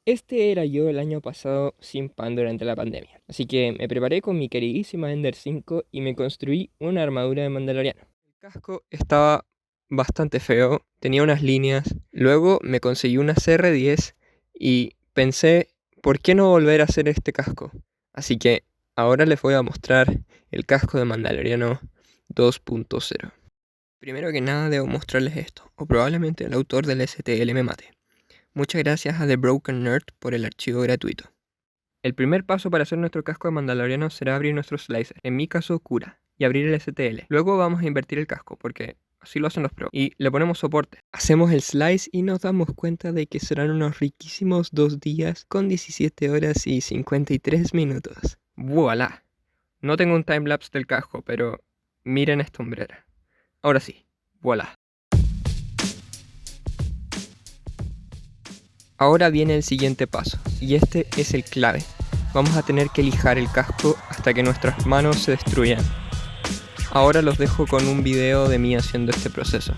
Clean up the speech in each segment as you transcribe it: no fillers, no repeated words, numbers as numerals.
Este era yo el año pasado sin pan durante la pandemia. Así que me preparé con mi queridísima Ender 5 y me construí una armadura de Mandaloriano. El casco estaba bastante feo, tenía unas líneas. Luego me conseguí una CR10 y pensé, ¿por qué no volver a hacer este casco? Así que ahora les voy a mostrar el casco de Mandaloriano 2.0. Primero que nada debo mostrarles esto, o probablemente el autor del STL me mate. Muchas gracias a The Broken Nerd por el archivo gratuito. El primer paso para hacer nuestro casco de Mandaloriano será abrir nuestro slicer, en mi caso Cura, y abrir el STL. Luego vamos a invertir el casco, porque así lo hacen los pros, y le ponemos soporte. Hacemos el slice y nos damos cuenta de que serán unos riquísimos 2 días con 17 horas y 53 minutos. ¡Voilá! No tengo un timelapse del casco, pero miren esta hombrera. Ahora sí, ¡voilá! Ahora viene el siguiente paso, y este es el clave. Vamos a tener que lijar el casco hasta que nuestras manos se destruyan. Ahora los dejo con un video de mí haciendo este proceso.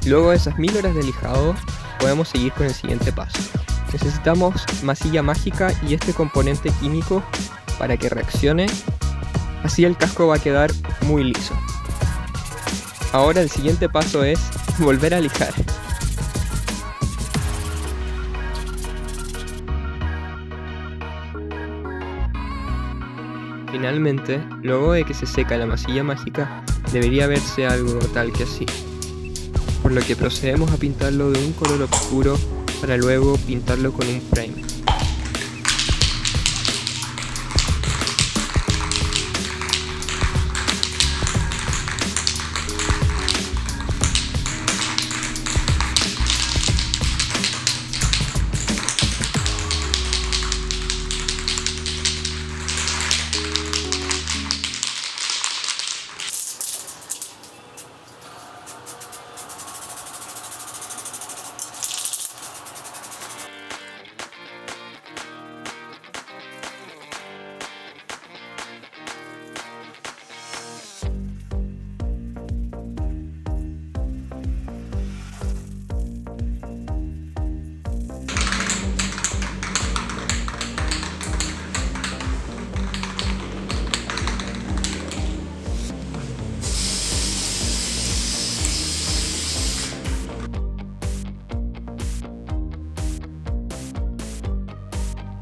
Luego de esas 1000 horas de lijado, podemos seguir con el siguiente paso. Necesitamos masilla mágica y este componente químico para que reaccione. Así el casco va a quedar muy liso. Ahora el siguiente paso es volver a lijar. Finalmente, luego de que se seca la masilla mágica, debería verse algo tal que así. Por lo que procedemos a pintarlo de un color oscuro para luego pintarlo con un primer.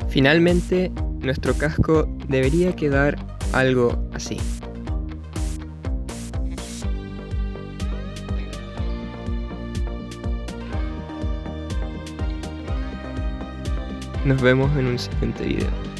Finalmente, nuestro casco debería quedar algo así. Nos vemos en un siguiente video.